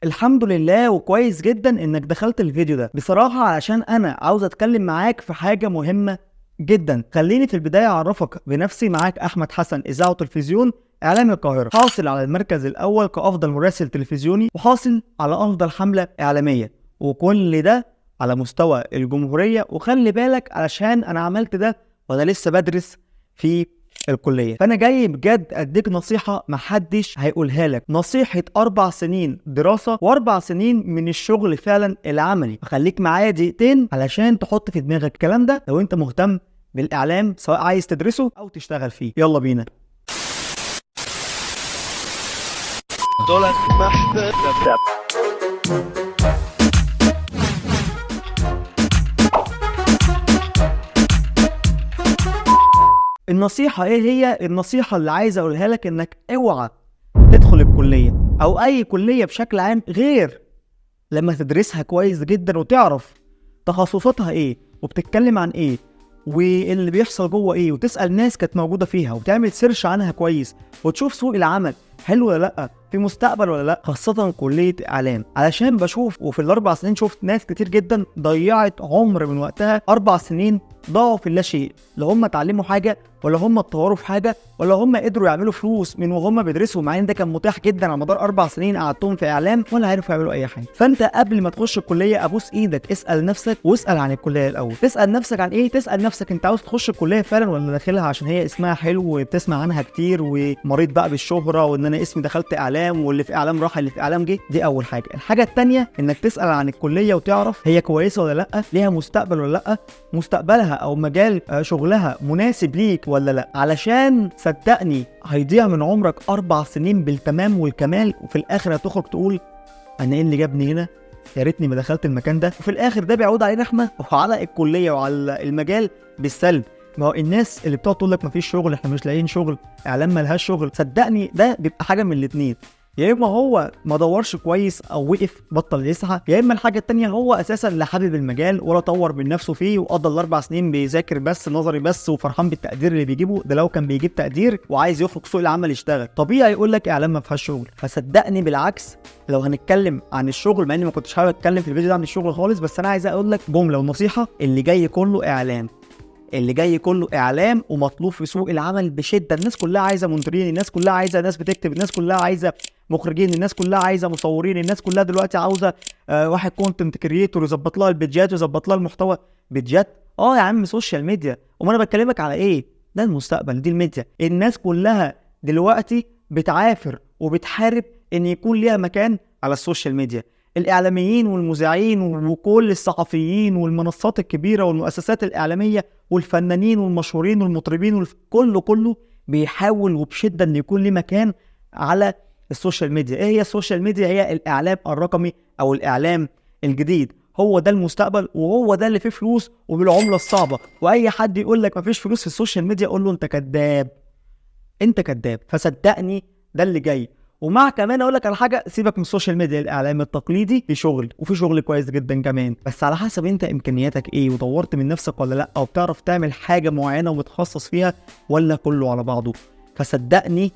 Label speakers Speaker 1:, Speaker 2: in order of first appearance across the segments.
Speaker 1: الحمد لله وكويس جدا انك دخلت الفيديو ده بصراحة علشان انا عاوز اتكلم معاك في حاجة مهمة جدا. خليني في البداية اعرفك بنفسي. معاك احمد حسن، اذاعة وتلفزيون اعلام القاهرة، حاصل على المركز الاول كافضل مراسل تلفزيوني، وحاصل على افضل حملة اعلامية، وكل ده على مستوى الجمهورية. وخلي بالك علشان انا عملت ده وانا لسه بدرس في الكلية، فأنا جاي بجد أديك نصيحة محدش هيقولها لك، نصيحة 4 سنين دراسة و4 سنين من الشغل فعلا العملي. خليك معايا دقيقتين علشان تحط في دماغك الكلام ده لو أنت مهتم بالإعلام، سواء عايز تدرسه أو تشتغل فيه. يلا بينا.
Speaker 2: دولت محبة.
Speaker 1: النصيحة ايه هي؟ النصيحة اللي عايز اقولها لك انك اوعى تدخل الكلية او اي كلية بشكل عام غير لما تدرسها كويس جدا وتعرف تخصصاتها ايه وبتتكلم عن ايه واللي بيحصل جوه ايه، وتسأل ناس كانت موجودة فيها وتعمل سيرش عنها كويس، وتشوف سوق العمل حلو ولا لا، في مستقبل ولا لا، خاصة كلية اعلام. علشان بشوف وفي ال4 سنين شفت ناس كتير جدا ضيعت عمر من وقتها، 4 سنين ضاعوا في اللا شيء. لا هم اتعلموا حاجة ولا هم اتطوروا في حاجة ولا هم قدروا يعملوا فلوس من وهم بيدرسوا، مع ان ده كان متاح جدا على مدار 4 سنين قعدتهم في اعلام ولا عرفوا يعملوا اي حاجة. فانت قبل ما تخش الكلية ابوس ايدك اسأل نفسك، واسأل عن الكلية الاول. تسأل نفسك عن ايه؟ تسأل نفسك انت عاوز تخش الكلية فعلا ولا داخلها عشان هي اسمها حلو وبتسمع عنها كتير ومريض بقى بالشهرة وان انا اسمي دخلت اعلام واللي في اعلام راح اللي في اعلام جه. دي اول حاجة. الحاجة التانية انك تسأل عن الكلية وتعرف هي كويسة ولا لا، ليها مستقبل ولا لا، مستقبلها او مجال شغلها مناسب ليك ولا لا. علشان صدقني هيضيع من عمرك 4 سنين بالتمام والكمال، وفي الاخر هتخرج تقول انا ايه اللي جابني هنا، يا ريتني ما دخلت المكان ده. وفي الاخر ده بيعود علينا احنا وعلى الكليه وعلى المجال بالسلب. ما هو الناس اللي بتقعد تقول لك مفيش شغل، احنا مش لاقيين شغل، اعلام ملهاش شغل، صدقني ده بيبقى حاجه من الاتنين، يا اما هو ما دورش كويس او وقف بطل يسعى، يا اما الحاجه التانيه هو اساسا لا حابب المجال ولا طور من نفسه فيه وقضى ال4 سنين بيذاكر بس نظري بس وفرحان بالتقدير اللي بيجيبه. ده لو كان بيجيب تقدير وعايز يخرج سوق العمل يشتغل طبيعي يقول لك اعلام ما فيهاش شغل. فصدقني بالعكس، لو هنتكلم عن الشغل، مع اني ما كنتش حابب اتكلم في الفيديو ده عن الشغل خالص، بس انا عايز اقول لك جمله ونصيحه: اللي جاي كله اعلام، اللي جاي كله اعلام ومطلوب في سوق العمل بشده. الناس كلها عايزه مونترين، الناس كلها عايزه ناس بتكتب، الناس كلها عايزه مخرجين، الناس كلها عايزه مصورين، الناس كلها دلوقتي عاوزه واحد كونتنت كرييتور يظبط لها البيدجات ويظبط لها المحتوى. بيدجات يا عم سوشيال ميديا. امال انا بكلمك على ايه؟ ده المستقبل، دي الميديا. الناس كلها دلوقتي بتعافر وبتحارب ان يكون ليها مكان على السوشيال ميديا. الاعلاميين والمذيعين وكل الصحفيين والمنصات الكبيره والمؤسسات الاعلاميه والفنانين والمشهورين والمطربين كله بيحاول وبشده ان يكون ليه مكان على السوشيال ميديا. ايه هي السوشيال ميديا؟ هي الاعلام الرقمي او الاعلام الجديد. هو ده المستقبل وهو ده اللي فيه فلوس وبالعمله الصعبه. واي حد يقول لك مفيش فلوس في السوشيال ميديا قول له انت كذاب، انت كذاب. فصدقني ده اللي جاي. ومع كمان اقول لك على حاجه، سيبك من السوشيال ميديا، الاعلام التقليدي في شغل وفي شغل كويس جدا كمان، بس على حسب انت امكانياتك ايه وطورت من نفسك ولا لا، او بتعرف تعمل حاجه معينه ومتخصص فيها ولا كله على بعضه. فصدقني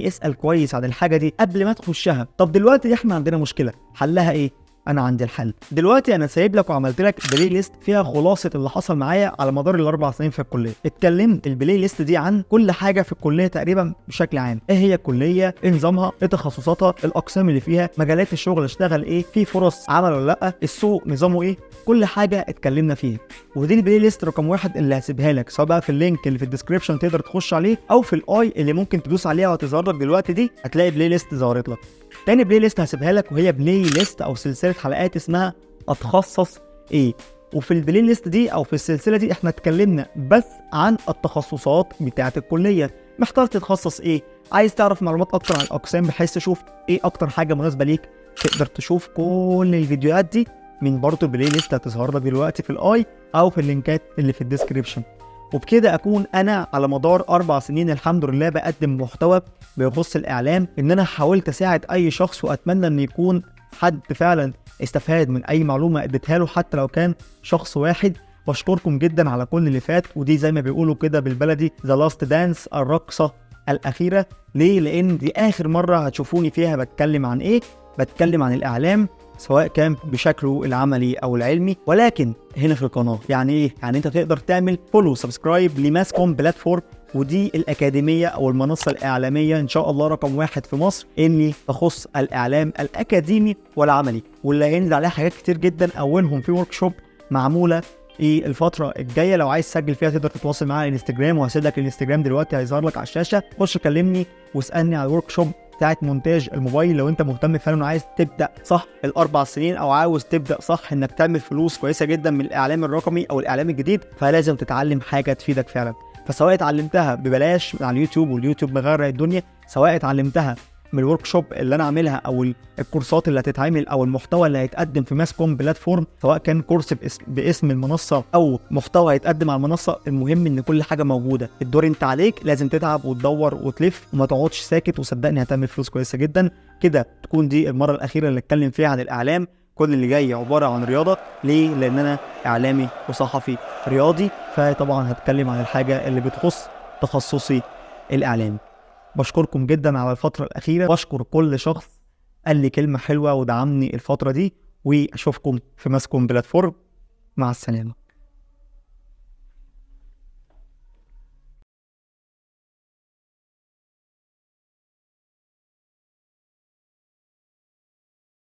Speaker 1: اسال كويس عن الحاجه دي قبل ما تخشها. طب دلوقتي احنا عندنا مشكله، حلها ايه؟ انا عندي الحل. دلوقتي انا سايب لك وعملت لك بلاي ليست فيها خلاصه اللي حصل معايا على مدار ال4 سنين في الكليه. اتكلمت البلاي ليست دي عن كل حاجه في الكليه تقريبا بشكل عام. ايه هي الكليه، ايه نظامها، ايه تخصصاتها، الاقسام اللي فيها، مجالات الشغل اشتغل ايه، في فرص عمل ولا لا، السوق نظامه ايه، كل حاجه اتكلمنا فيها. ودي البلاي ليست رقم 1 اللي هسيبها لك، سواء بقى في اللينك اللي في الديسكربشن تقدر تخش عليه، او في الاي اللي ممكن تدوس عليها وهتظهر لك دلوقتي. دي هتلاقي بلاي ليست ظهرت لك. تاني بلاي ليست هسيبها لك وهي بلاي ليست او سلسله حلقات اسمها اتخصص ايه. وفي البلاي ليست دي او في السلسله دي احنا اتكلمنا بس عن التخصصات بتاعه الكليه. محتار تتخصص ايه، عايز تعرف معلومات اكتر عن الاقسام بحيث تشوف ايه اكتر حاجه مناسبه ليك، تقدر تشوف كل الفيديوهات دي من برضه البلاي ليست هتظهر لك دلوقتي في الاي او في اللينكات اللي في الديسكريبشن. وبكده اكون انا على مدار 4 سنين الحمد لله بقدم محتوى بيخص الاعلام، ان انا حاولت اساعد اي شخص، واتمنى ان يكون حد فعلا استفاد من اي معلومه اديتها له حتى لو كان شخص واحد. بشكركم جدا على كل اللي فات، ودي زي ما بيقولوا كده بالبلدي ذا لاست دانس، الرقصه الاخيره. ليه؟ لان دي اخر مره هتشوفوني فيها بتكلم عن ايه، بتكلم عن الاعلام سواء كان بشكله العملي او العلمي، ولكن هنا في القناه. يعني ايه؟ يعني انت تقدر تعمل فولو سبسكرايب لماسكوم بلاتفورم، ودي الاكاديميه او المنصه الاعلاميه ان شاء الله رقم 1 في مصر اللي تخص الاعلام الاكاديمي والعملي، واللي هينزل عليها حاجات كتير جدا، اولهم في ورك شوب معموله الفتره الجايه. لو عايز تسجل فيها تقدر تتواصل معايا على الانستجرام، وهسيب لك الانستجرام دلوقتي هيظهر لك على الشاشه. خش كلمني واسالني على الورك شوب بتاعت مونتاج الموبايل لو انت مهتم فعلا وعايز تبدا صح ال4 سنين، او عاوز تبدا صح انك تعمل فلوس كويسه جدا من الاعلام الرقمي او الاعلام الجديد. فلازم تتعلم حاجه تفيدك فعلا، فسواء اتعلمتها ببلاش من على اليوتيوب واليوتيوب مغرق الدنيا، سواء اتعلمتها من الورك شوب اللي انا عاملها او الكورسات اللي هتتعمل او المحتوى اللي هيتقدم في ماسكوم بلاتفورم، سواء كان كورس باسم المنصه او محتوى هيتقدم على المنصه، المهم ان كل حاجه موجوده. الدور انت عليك لازم تتعب وتدور وتلف وما تقعدش ساكت، وصدقني هتعمل فلوس كويسه جدا. كده تكون دي المره الاخيره اللي اتكلم فيها عن الاعلام. كل اللي جاي عباره عن رياضه. ليه؟ لان انا اعلامي وصحفي رياضي، فطبعا هتكلم عن الحاجه اللي بتخص تخصصي الاعلامي. بشكركم جدا على الفترة الأخيرة، بشكر كل شخص قال لي كلمة حلوة ودعمني الفترة دي، وأشوفكم في ماسكوم بلاتفورم. مع السلامة.